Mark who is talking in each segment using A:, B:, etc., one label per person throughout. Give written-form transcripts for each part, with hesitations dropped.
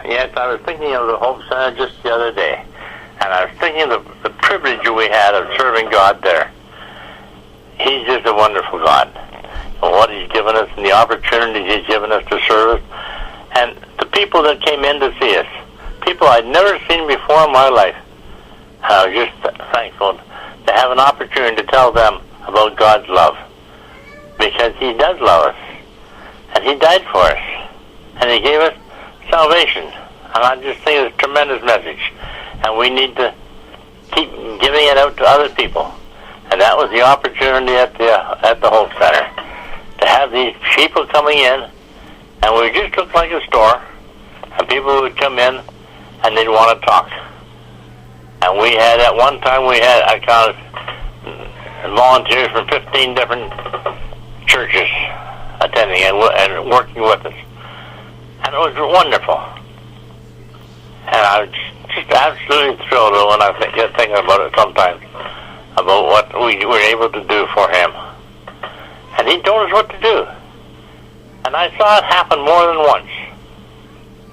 A: Yes, I was thinking of the Hope Center just the other day, and I was thinking of the privilege we had of serving God there. He's just a wonderful God, and what He's given us, and the opportunities He's given us to serve, and the people that came in to see us, people I'd never seen before in my life. I was just thankful to have an opportunity to tell them about God's love, because He does love us, and He died for us, and He gave us salvation. And I just think it's a tremendous message, and we need to keep giving it out to other people. And that was the opportunity at the Hope Center, to have these people coming in, and we just looked like a store, and people would come in and they'd want to talk. And we had, at one time, I counted volunteers from 15 different churches attending and working with us. And it was wonderful. And I was just absolutely thrilled when I get thinking about it sometimes, about what we were able to do for Him. And He told us what to do. And I saw it happen more than once.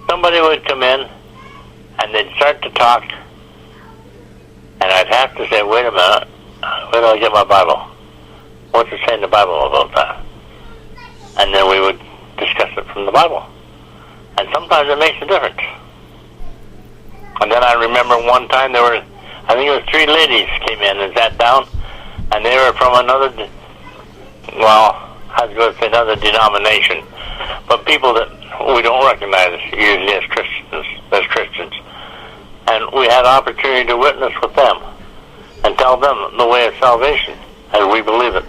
A: Somebody would come in, and they'd start to talk, and I'd have to say, wait a minute, where do I get my Bible? What's it say in the Bible about that? And then we would discuss it from the Bible. And sometimes it makes a difference. And then I remember one time I think it was 3 ladies came in and sat down, and they were from another, I was going to say another denomination, but people that we don't recognize usually as Christians. And we had an opportunity to witness with them and tell them the way of salvation as we believe it.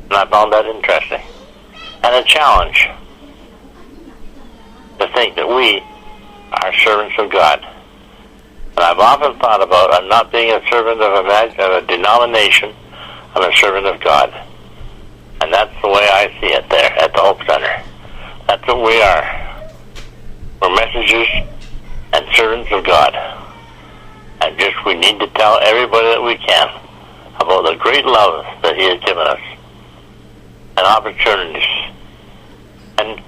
A: And I found that interesting. And a challenge to think that we are servants of God. And I've often thought about I'm not being a servant of a denomination, I'm a servant of God. And that's the way I see it there at the Hope Center. That's what we are. We're messengers and servants of God. And we need to tell everybody that we can about the great love that He has given us and opportunities. And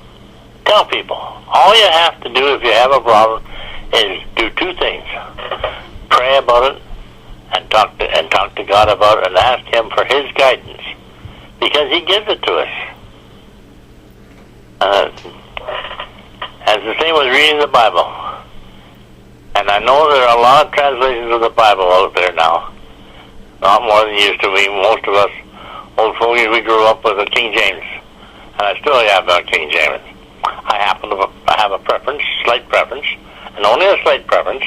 A: tell people, all you have to do if you have a problem is do 2 things. Pray about it and talk to God about it and ask Him for His guidance, because He gives it to us. As the same with reading the Bible. And I know there are a lot of translations of the Bible out there now. Not more than used to be. Most of us old fogies, we grew up with a King James. And I still have a King James. I happen to have a preference, slight preference, and only a slight preference,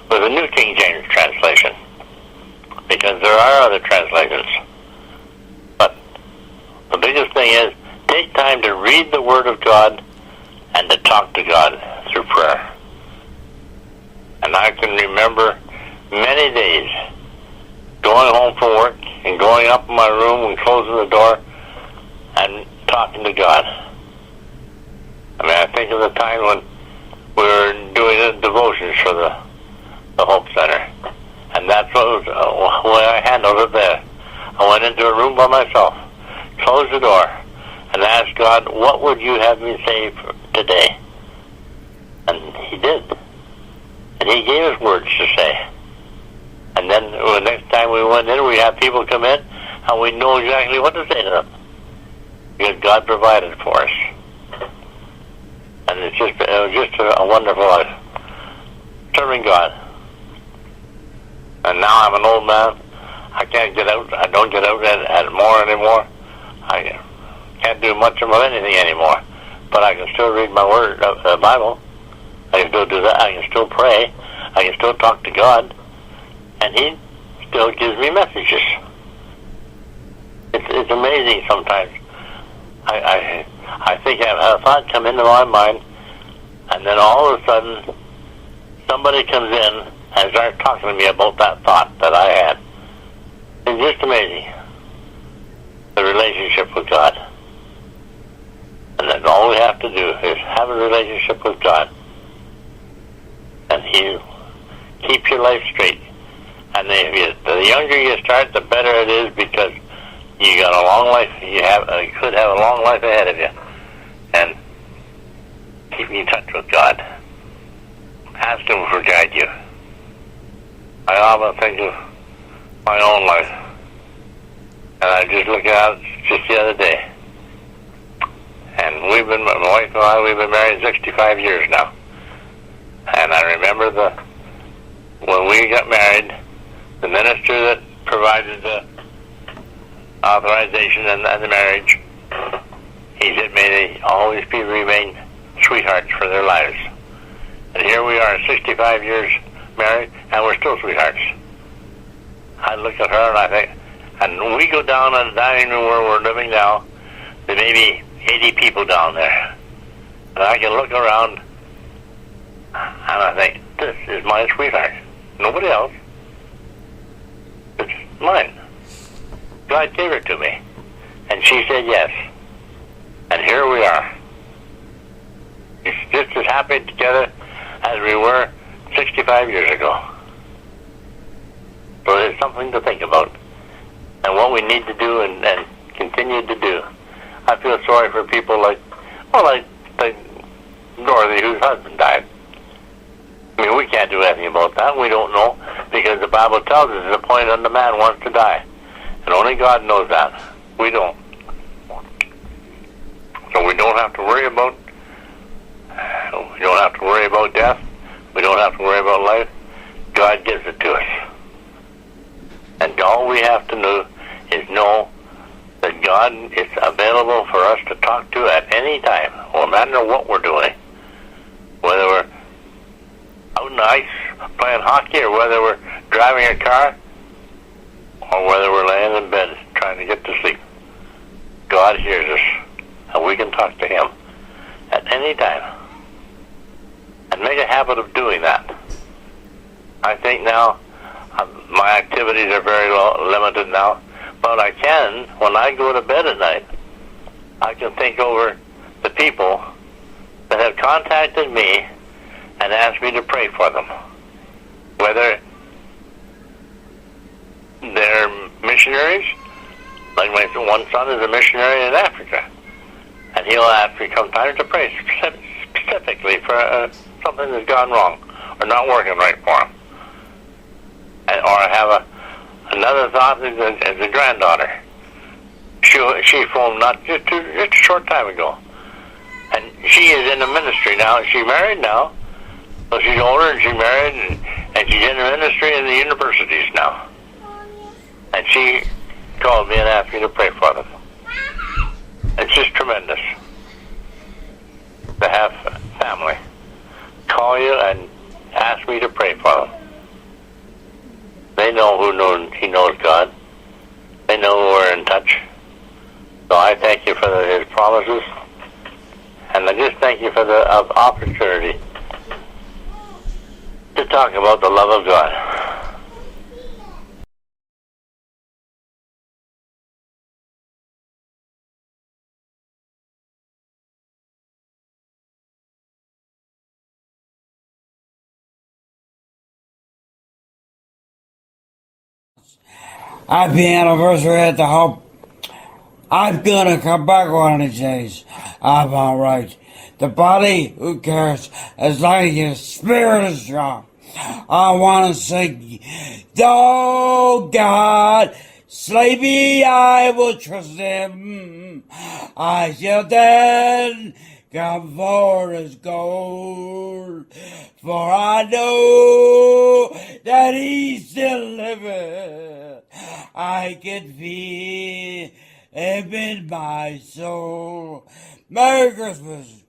A: with the New King James translation. Because there are other translations. But the biggest thing is, take time to read the Word of God and to talk to God through prayer. And I can remember many days going home from work and going up in my room and closing the door and talking to God. I mean, I think of the time when we were doing the devotions for the Hope Center. And that's what was the way I handled it there. I went into a room by myself, closed the door, and asked God, what would you have me say today? And He did. And He gave us words to say. And then the next time we went in, we had people come in, and we know exactly what to say to them. Because God provided for us. And it was just a wonderful life. Serving God. And now I'm an old man. I can't get out. I don't get out at more anymore. I can't do much of anything anymore. But I can still read my Word, the Bible. I can still do that. I can still pray. I can still talk to God. And He still gives me messages. It's amazing sometimes. I think a thought come into my mind, and then all of a sudden, somebody comes in and starts talking to me about that thought that I had. It's just amazing, the relationship with God. And then all we have to do is have a relationship with God, and He keeps your life straight. And the younger you start, the better it is, because you got a long life. You could have a long life ahead of you, and keep in touch with God. ask Him to guide you. I often think of my own life, and I just look at it just the other day. And my wife and I, we've been married 65 years now. And I remember when we got married, the minister that provided the authorization and the marriage, he said, may they always remain sweethearts for their lives. And here we are, 65 years married, and we're still sweethearts. I look at her and I think, and when we go down in the dining room where we're living now, there may be 80 people down there. And I can look around and I think, this is my sweetheart. Nobody else. It's mine. God gave her to me. And she said yes. And here we are. It's just as happy together as we were 65 years ago. So there's something to think about. And what we need to do and continue to do. I feel sorry for people like Dorothy, whose husband died. I mean, we can't do anything about that. We don't know, because the Bible tells us it's appointed unto man once to die. And only God knows that. We don't. So we don't have to worry about death. We don't have to worry about life. God gives it to us. And all we have to do is know that God is available for us to talk to at any time, no matter what we're doing. Whether we're out in the ice playing hockey, or whether we're driving a car, or whether we're laying in bed trying to get to sleep. God hears us, and we can talk to Him at any time. And make a habit of doing that. I think now my activities are very limited now, but I can, when I go to bed at night, I can think over the people that have contacted me and asked me to pray for them. Whether they're missionaries, like my one son is a missionary in Africa, and he'll ask me sometimes to pray specifically for something that's gone wrong or not working right for him. Or I have another thought as a granddaughter. She phoned not just a short time ago, and she is in the ministry now. She's married now, so she's older and she's married, and she's in the ministry in the universities now. And she called me and asked me to pray for them. It's just tremendous to have family call you and ask me to pray for them. They know He knows God. They know we're in touch. So I thank you for His promises, and I just thank you for the opportunity to talk about the love of God.
B: Happy anniversary at the Hope. I'm gonna come back one of these days. I'm alright. The body, who cares? As long as your spirit is strong. I wanna sing, oh God, sleepy I will trust Him. I shall then come for His gold. For I know that He still liveth. I can feel Him in my soul. Merry Christmas.